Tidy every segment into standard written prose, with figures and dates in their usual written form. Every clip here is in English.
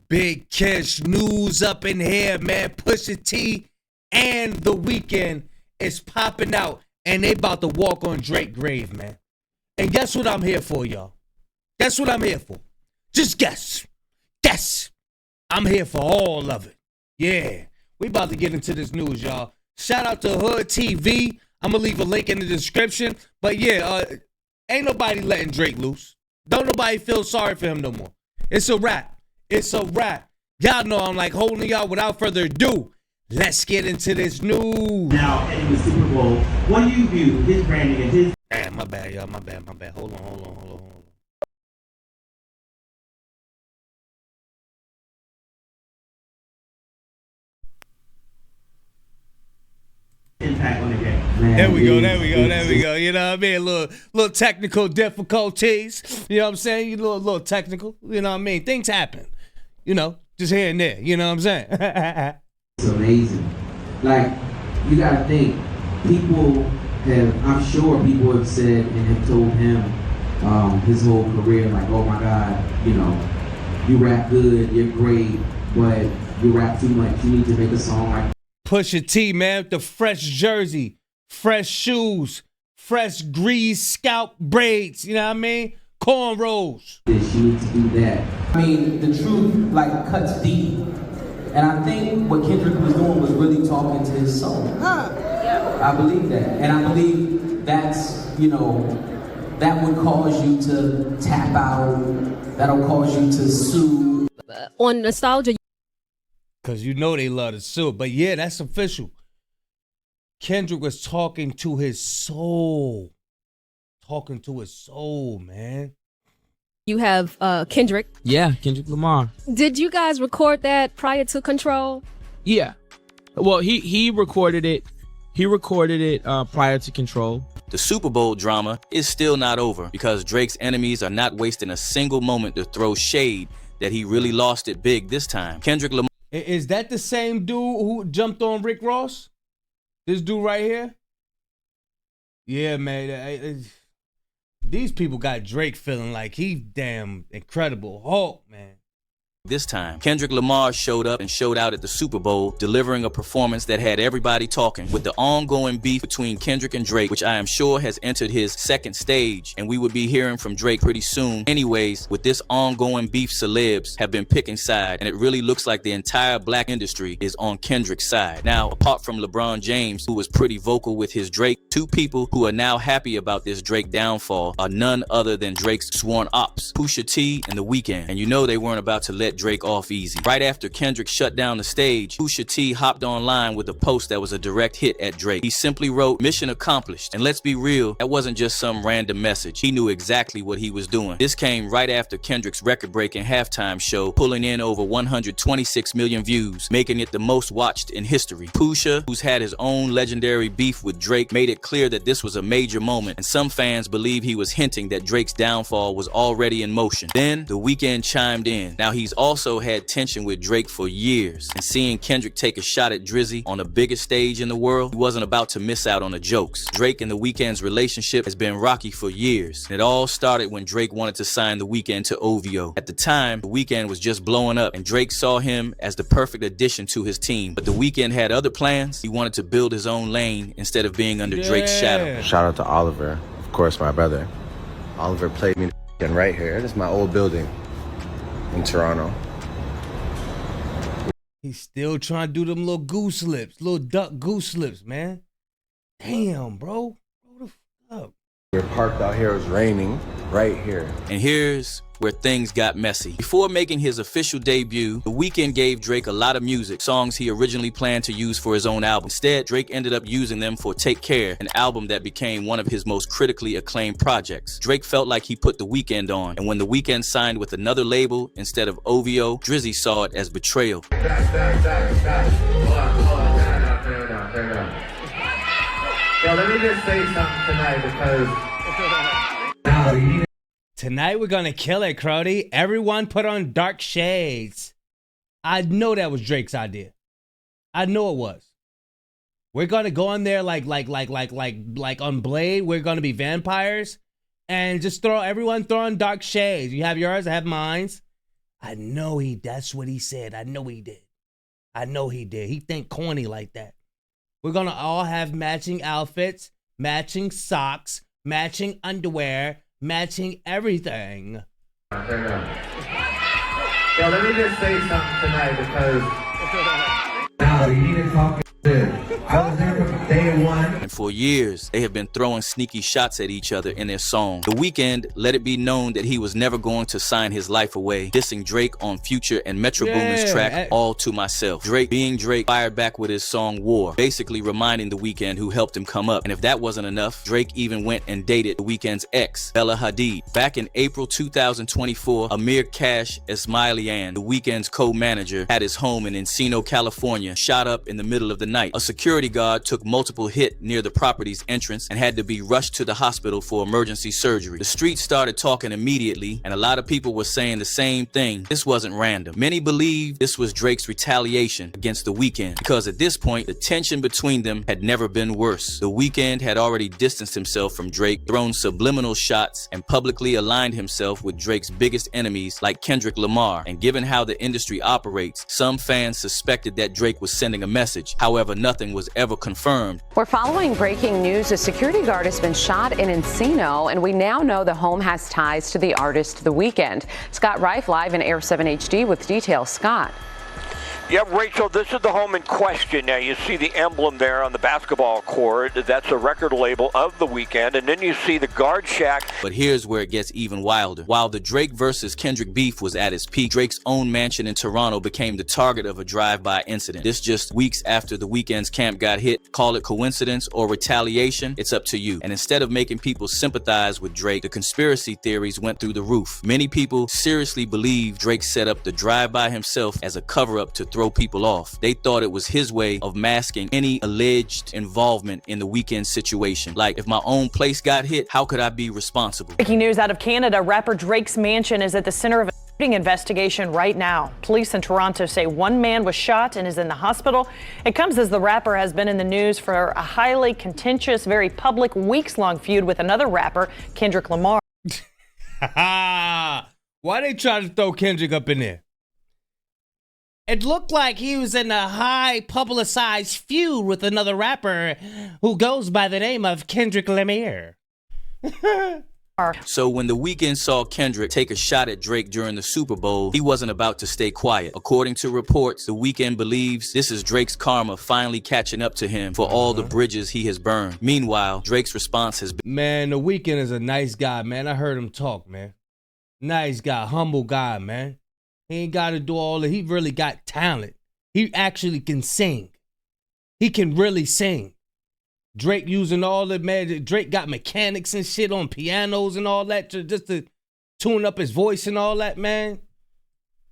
Big Kish news up in here, man. Pusha T and The Weeknd is popping out, and they about to walk on Drake's grave, man. And guess what I'm here for, y'all? Guess what I'm here for? Just guess. Guess. I'm here for all of it. Yeah. We about to get into this news, y'all. Shout out to Hood TV. I'm going to leave a link in the description. But yeah, ain't nobody letting Drake loose. Don't nobody feel sorry for him no more. It's a wrap. It's a wrap. Y'all know I'm like holding y'all. Without further ado, let's get into this news. Now, in the Super Bowl, what do you view his branding and his... Damn, my bad, y'all. My bad. Hold on. impact on the game? Man, there we go. You know what I mean? Little technical difficulties. You know what I'm saying? You little technical. You know what I mean? Things happen. You know, just here and there. You know what I'm saying? It's amazing. Like, you gotta think, I'm sure people have said and have told him his whole career, like, oh my God, you know, you rap good, you're great, but you rap too much, you need to make a song like Pusha T, man, with the fresh jersey, fresh shoes, fresh grease scalp braids, you know what I mean? Cornrows. this, you need to do that. I mean, the truth, like, cuts deep. And I think what Kendrick was doing was really talking to his soul. I believe that. And I believe that's, you know, that would cause you to tap out. That'll cause you to sue. On nostalgia. Because you know they love to sue. But yeah, that's official. Kendrick was talking to his soul. Talking to his soul, man. You have Kendrick. Yeah, Kendrick Lamar. Did you guys record that prior to Control? Yeah. Well, he recorded it. He recorded it prior to Control. The Super Bowl drama is still not over because Drake's enemies are not wasting a single moment to throw shade that he really lost it big this time. Kendrick Lamar. Is that the same dude who jumped on Rick Ross? This dude right here? Yeah, man. These people got Drake feeling like he damn Incredible Hulk, man. This time, Kendrick Lamar showed up and showed out at the Super Bowl, delivering a performance that had everybody talking. With the ongoing beef between Kendrick and Drake, which I am sure has entered his second stage, and we would be hearing from Drake pretty soon. Anyways, with this ongoing beef, celebs have been picking side, and it really looks like the entire black industry is on Kendrick's side. Now, apart from LeBron James, who was pretty vocal with his Drake, two people who are now happy about this Drake downfall are none other than Drake's sworn ops, Pusha T and The Weeknd. And you know they weren't about to let Drake off easy. Right after Kendrick shut down the stage, Pusha T hopped online with a post that was a direct hit at Drake. He simply wrote, "Mission accomplished." And let's be real, that wasn't just some random message. He knew exactly what he was doing. This came right after Kendrick's record-breaking halftime show, pulling in over 126 million views, making it the most watched in history. Pusha, who's had his own legendary beef with Drake, made it clear that this was a major moment, and some fans believe he was hinting that Drake's downfall was already in motion. Then, The Weeknd chimed in. Now, he's also had tension with Drake for years, and seeing Kendrick take a shot at Drizzy on the biggest stage in the world, he wasn't about to miss out on the jokes. Drake and The Weeknd's relationship has been rocky for years, and it all started when Drake wanted to sign The Weeknd to OVO. At the time, The Weeknd was just blowing up, and Drake saw him as the perfect addition to his team. But The Weeknd had other plans. He wanted to build his own lane instead of being under Drake's shadow. Shout out to Oliver, of course, my brother. Oliver played me right here. This is my old building in Toronto. He's still trying to do them little goose lips, little duck goose lips, man. Damn, bro. Hold the fuck up. We're parked out here. It was raining right here. And here's where things got messy. Before making his official debut, The Weeknd gave Drake a lot of music, songs he originally planned to use for his own album. Instead, Drake ended up using them for Take Care, an album that became one of his most critically acclaimed projects. Drake felt like he put The Weeknd on, and when The Weeknd signed with another label instead of OVO, Drizzy saw it as betrayal. Hold on. Yo, let me just say something tonight because... Tonight we're gonna kill it, Crody. Everyone put on dark shades. I know that was Drake's idea. I know it was. We're gonna go on there like on Blade. We're gonna be vampires and just everyone throw on dark shades. You have yours, I have mine. I know that's what he said. I know he did. I know he did. He think corny like that. We're going to all have matching outfits, matching socks, matching underwear, matching everything. Turn it on. Yo, let me just say something tonight because now you need to talk shit. I was there from day one. And for years, they have been throwing sneaky shots at each other in their song. The Weeknd let it be known that he was never going to sign his life away, dissing Drake on Future and Metro Boomin's track, All to Myself. Drake, being Drake, fired back with his song War, basically reminding The Weeknd who helped him come up. And if that wasn't enough, Drake even went and dated The Weeknd's ex, Bella Hadid. Back in April 2024, Amir Cash Esmailian, The Weeknd's co-manager, had his home in Encino, California, shot up in the middle of the night. A security guard took multiple hits near the property's entrance and had to be rushed to the hospital for emergency surgery. The streets started talking immediately, and a lot of people were saying the same thing. This wasn't random. Many believe this was Drake's retaliation against The Weeknd, because at this point, the tension between them had never been worse. The Weeknd had already distanced himself from Drake, thrown subliminal shots, and publicly aligned himself with Drake's biggest enemies like Kendrick Lamar. And given how the industry operates, some fans suspected that Drake was sending a message. However, nothing was ever confirmed. We're following breaking news. A security guard has been shot in Encino, and we now know the home has ties to the artist The Weeknd. Scott Reif live in Air 7 HD with details. Scott. Yep, Rachel, this is the home in question. Now, you see the emblem there on the basketball court. That's a record label of The Weeknd. And then you see the guard shack. But here's where it gets even wilder. While the Drake versus Kendrick beef was at its peak, Drake's own mansion in Toronto became the target of a drive-by incident. This just weeks after The Weeknd's camp got hit. Call it coincidence or retaliation, it's up to you. And instead of making people sympathize with Drake, the conspiracy theories went through the roof. Many people seriously believe Drake set up the drive-by himself as a cover-up to throw people off. They thought it was his way of masking any alleged involvement in the Weeknd situation. Like, if my own place got hit, how could I be responsible? Breaking news out of Canada, rapper Drake's mansion is at the center of a shooting investigation right now. Police in Toronto say one man was shot and is in the hospital. It comes as the rapper has been in the news for a highly contentious, very public, weeks-long feud with another rapper, Kendrick Lamar. Why they try to throw Kendrick up in there? It looked like he was in a high publicized feud with another rapper who goes by the name of Kendrick Lamar. So when The Weeknd saw Kendrick take a shot at Drake during the Super Bowl, he wasn't about to stay quiet. According to reports, The Weeknd believes this is Drake's karma finally catching up to him for all the bridges he has burned. Meanwhile, Drake's response has been, Man, The Weeknd is a nice guy, man. I heard him talk, man. Nice guy, humble guy, man. He ain't got to do all that. He really got talent. He actually can sing. He can really sing. Drake using all the magic. Drake got mechanics and shit on pianos and all that just to tune up his voice and all that, man.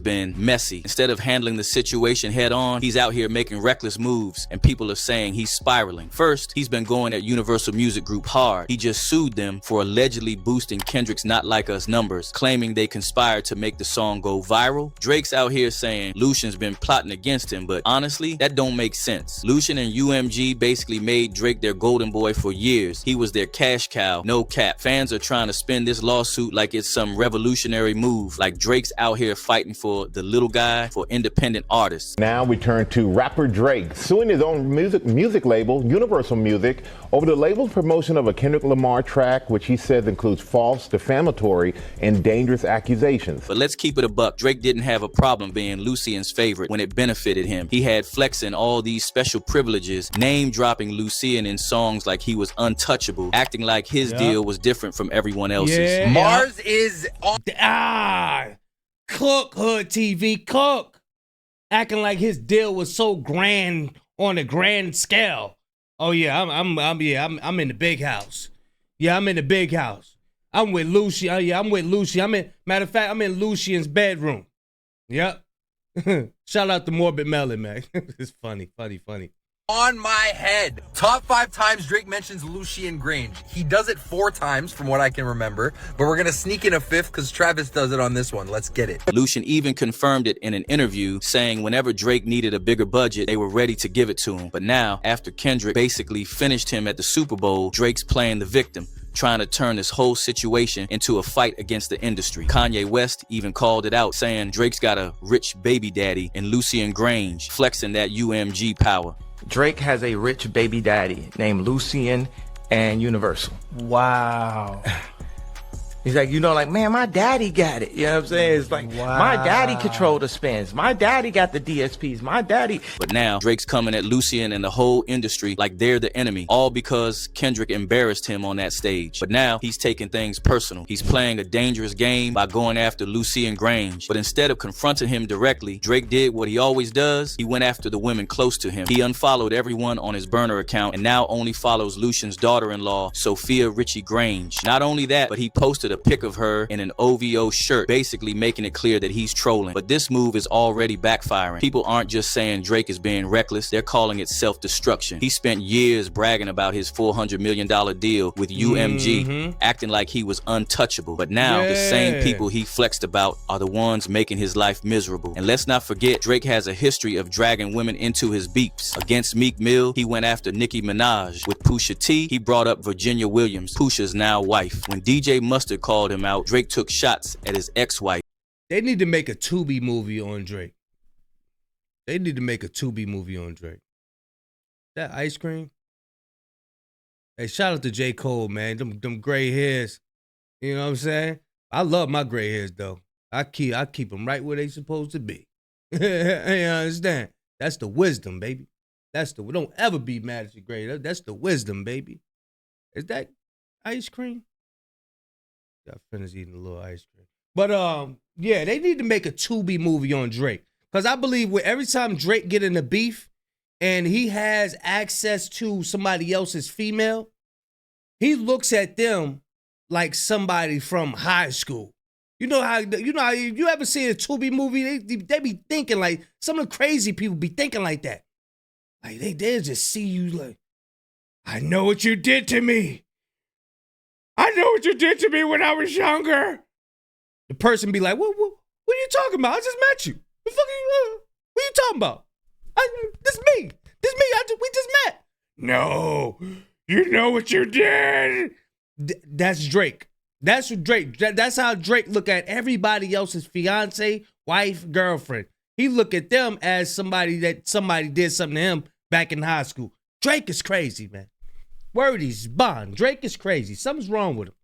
Been messy. Instead of handling the situation head on, he's out here making reckless moves, and people are saying he's spiraling. First, he's been going at Universal Music Group hard. He just sued them for allegedly boosting Kendrick's Not Like Us numbers, claiming they conspired to make the song go viral. Drake's out here saying Lucian's been plotting against him, but honestly, that don't make sense. Lucian and UMG basically made Drake their golden boy for years. He was their cash cow, no cap. Fans are trying to spin this lawsuit like it's some revolutionary move, like Drake's out here fighting for the little guy, for independent artists. Now we turn to rapper Drake, suing his own music label, Universal Music, over the label's promotion of a Kendrick Lamar track, which he says includes false, defamatory, and dangerous accusations. But let's keep it a buck. Drake didn't have a problem being Lucian's favorite when it benefited him. He had flexing all these special privileges, name-dropping Lucian in songs like he was untouchable, acting like his deal was different from everyone else's. Mars is on. Cook, Hood TV, Cook. Acting like his deal was so grand on a grand scale. Oh yeah, I'm in the big house. Yeah, I'm in the big house. I'm with Lucy. Oh yeah, I'm with Lucy. Matter of fact, I'm in Lucian's bedroom. Yep. Shout out to Morbid Melon, man. It's funny. on my head. Top 5 times Drake mentions Lucian Grange. He does it 4 times from what I can remember, but we're gonna sneak in a 5th because Travis does it on this one. Let's get it. Lucian even confirmed it in an interview, saying whenever Drake needed a bigger budget, they were ready to give it to him. But now, after Kendrick basically finished him at the Super Bowl, Drake's playing the victim. trying to turn this whole situation into a fight against the industry. Kanye West even called it out, saying Drake's got a rich baby daddy in Lucian Grange, flexing that UMG power. Drake has a rich baby daddy named Lucian and Universal. Wow. He's like, like, man, my daddy got it. You know what I'm saying? It's like, my daddy controlled the spins. My daddy got the DSPs. My daddy. But now Drake's coming at Lucian and the whole industry like they're the enemy, all because Kendrick embarrassed him on that stage. But now he's taking things personal. He's playing a dangerous game by going after Lucian Grange. But instead of confronting him directly, Drake did what he always does. He went after the women close to him. He unfollowed everyone on his burner account and now only follows Lucian's daughter-in-law, Sophia Richie Grange. Not only that, but he posted a pic of her in an OVO shirt, basically making it clear that he's trolling. But this move is already backfiring. People aren't just saying Drake is being reckless, they're calling it self-destruction. He spent years bragging about his $400 million deal with UMG, acting like he was untouchable. But now the same people he flexed about are the ones making his life miserable. And let's not forget, Drake has a history of dragging women into his beeps. Against Meek Mill, he went after Nicki Minaj. With Pusha T, he brought up Virginia Williams, Pusha's now wife. When DJ Mustard called him out, Drake took shots at his ex-wife. They need to make a Tubi movie on Drake. They need to make a Tubi movie on Drake. That ice cream? Hey, shout out to J. Cole, man. Them gray hairs. You know what I'm saying? I love my gray hairs, though. I keep them right where they supposed to be. You understand? That's the wisdom, baby. Don't ever be mad at your gray hair. That's the wisdom, baby. Is that ice cream? I finished eating a little ice cream. But yeah, they need to make a Tubi movie on Drake. Because I believe every time Drake get in a beef and he has access to somebody else's female, he looks at them like somebody from high school. You know how you ever see a Tubi movie? They be thinking like, some of the crazy people be thinking like that. Like they just see you like, I know what you did to me. I know what you did to me when I was younger. The person be like, what are you talking about? I just met you. What are you talking about? This me. We just met. No, you know what you did. That's Drake. That's Drake. That's how Drake look at everybody else's fiance, wife, girlfriend. He look at them as somebody did something to him back in high school. Drake is crazy, man. Word is bond. Drake is crazy. Something's wrong with him.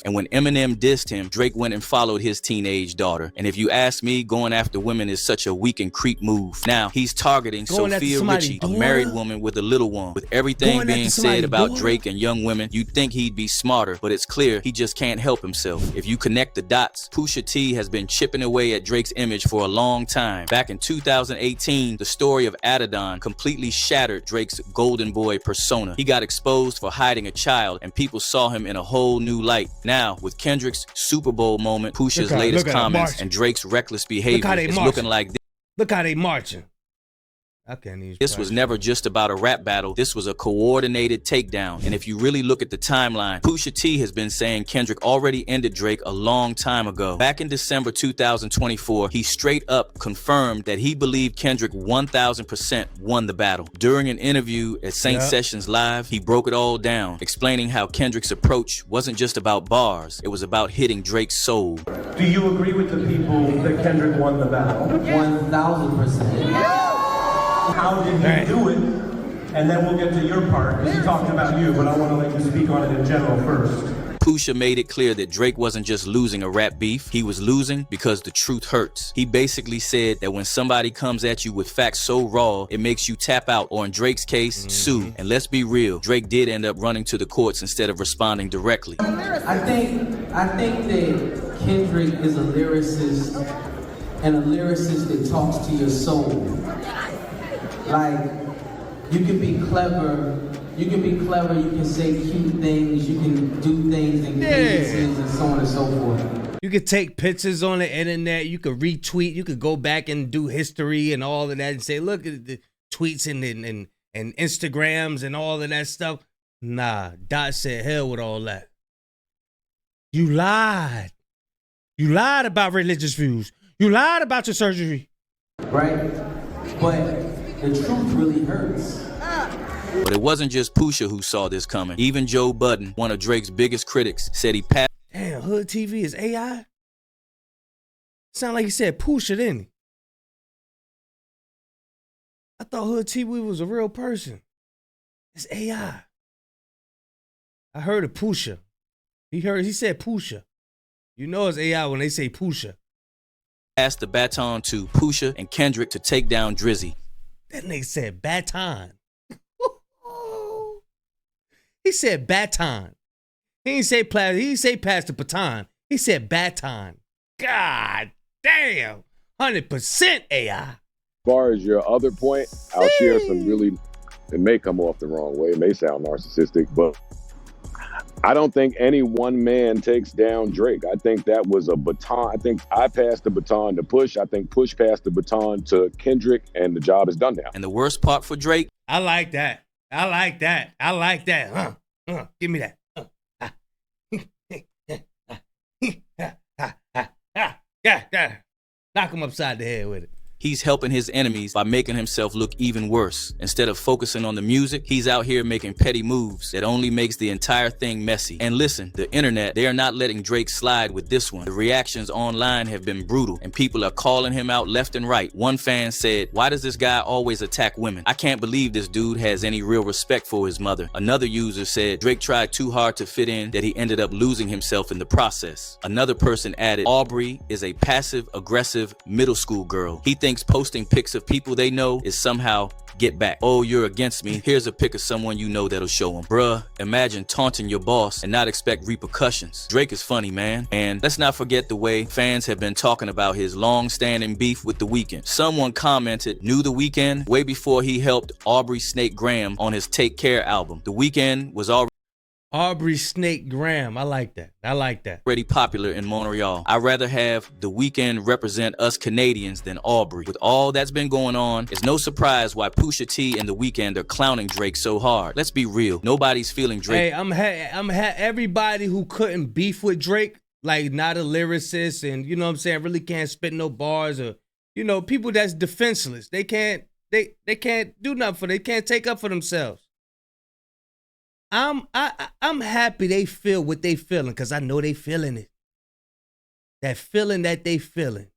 And when Eminem dissed him, Drake went and followed his teenage daughter. And if you ask me, going after women is such a weak and creep move. Now, he's targeting Sophia Richie, a married woman with a little one. With everything being said about Drake and young women, you'd think he'd be smarter, but it's clear he just can't help himself. If you connect the dots, Pusha T has been chipping away at Drake's image for a long time. Back in 2018, the story of Adidon completely shattered Drake's golden boy persona. He got exposed for hiding a child, and people saw him in a whole new light. Now, with Kendrick's Super Bowl moment, Pusha's latest comments, and Drake's reckless behavior, it's looking like this. Look how they marching. I can't even. This was never just about a rap battle. This was a coordinated takedown. And if you really look at the timeline, Pusha T has been saying Kendrick already ended Drake a long time ago. Back in December 2024, he straight up confirmed that he believed Kendrick 1000% won the battle. During an interview at Saint Sessions Live, he broke it all down, explaining how Kendrick's approach wasn't just about bars, it was about hitting Drake's soul. Do you agree with the people that Kendrick won the battle? 1000%. How did you do it? And then we'll get to your part, because he talked about you, but I want to let you speak on it in general first. Pusha made it clear that Drake wasn't just losing a rap beef, he was losing because the truth hurts. He basically said that when somebody comes at you with facts so raw, it makes you tap out, or in Drake's case, sue. And let's be real, Drake did end up running to the courts instead of responding directly. I think that Kendrick is a lyricist, and a lyricist that talks to your soul. Like, you can be clever, you can say cute things, you can do things and cadences and so on and so forth. You could take pictures on the internet, you could retweet, you could go back and do history and all of that and say, look at the tweets and Instagrams and all of that stuff. Nah, Dot said hell with all that. You lied. You lied about religious views. You lied about your surgery. Right? But the truth really hurts. But it wasn't just Pusha who saw this coming. Even Joe Budden, one of Drake's biggest critics, said he passed. Damn, Hood TV is AI? Sound like he said Pusha, didn't he? I thought Hood TV was a real person. It's AI. I heard of Pusha. He said Pusha. You know it's AI when they say Pusha. Passed the baton to Pusha and Kendrick to take down Drizzy. That nigga said baton. He said baton. He didn't say pass the baton. He said baton. God damn. 100% AI. As far as your other point, I'll share some really, it may come off the wrong way, it may sound narcissistic, but I don't think any one man takes down Drake. I think that was a baton. I think I passed the baton to Push. I think Push passed the baton to Kendrick, and the job is done now. And the worst part for Drake? I like that. I like that. I like that. Give me that. Knock him upside the head with it. He's helping his enemies by making himself look even worse. Instead of focusing on the music, he's out here making petty moves that only makes the entire thing messy. And listen, the internet, they are not letting Drake slide with this one. The reactions online have been brutal, and people are calling him out left and right. One fan said, "Why does this guy always attack women? I can't believe this dude has any real respect for his mother." Another user said, "Drake tried too hard to fit in that he ended up losing himself in the process." Another person added, "Aubrey is a passive-aggressive middle school girl. He thinks posting pics of people they know is somehow get back. Oh, you're against me? Here's a pic of someone you know that'll show him." Bruh, imagine taunting your boss and not expect repercussions. Drake is funny, man. And let's not forget the way fans have been talking about his long-standing beef with The Weeknd. Someone commented, "Knew The Weeknd way before he helped Aubrey Snake Graham on his Take Care album. The Weeknd was already Aubrey Snake Graham. I like that. I like that. already popular in Montreal. I'd rather have The Weeknd represent us Canadians than Aubrey. With all that's been going on, it's no surprise why Pusha T and The Weeknd are clowning Drake so hard. Let's be real. Nobody's feeling Drake. Hey, everybody who couldn't beef with Drake, like not a lyricist and, you know what I'm saying, really can't spit no bars, or, you know, people that's defenseless. They can't do nothing for, they can't take up for themselves. I'm happy they feel what they feeling, because I know they feeling it. That feeling that they feeling,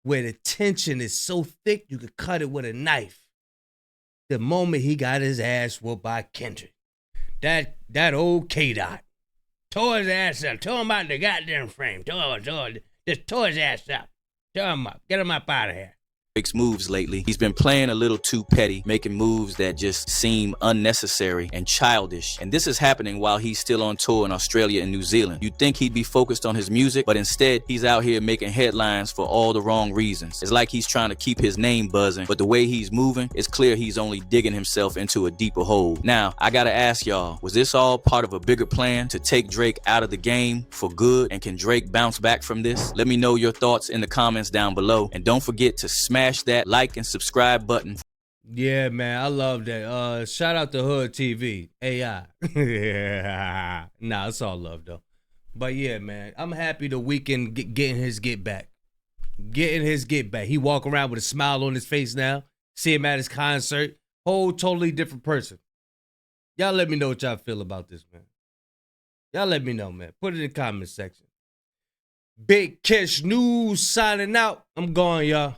where the tension is so thick you could cut it with a knife. The moment he got his ass whooped by Kendrick. That old K-Dot. Tore his ass up. Tore him out the goddamn frame. Just tore his ass up. Tore him up. Get him up out of here. Drake's moves lately. He's been playing a little too petty, making moves that just seem unnecessary and childish. And this is happening while he's still on tour in Australia and New Zealand. You'd think he'd be focused on his music, but instead he's out here making headlines for all the wrong reasons. It's like he's trying to keep his name buzzing, but the way he's moving, it's clear he's only digging himself into a deeper hole. Now, I gotta ask y'all, was this all part of a bigger plan to take Drake out of the game for good? And can Drake bounce back from this? Let me know your thoughts in the comments down below. And don't forget to smash that like and subscribe button. Yeah, man, I love that. Shout out to Hood TV, AI. Nah, it's all love though. But yeah, man, I'm happy The Weeknd getting his get back. Getting his get back. He walk around with a smile on his face now. See him at his concert. Whole totally different person. Y'all let me know what y'all feel about this, man. Y'all let me know, man. Put it in the comment section. Big Kish News signing out. I'm going, y'all.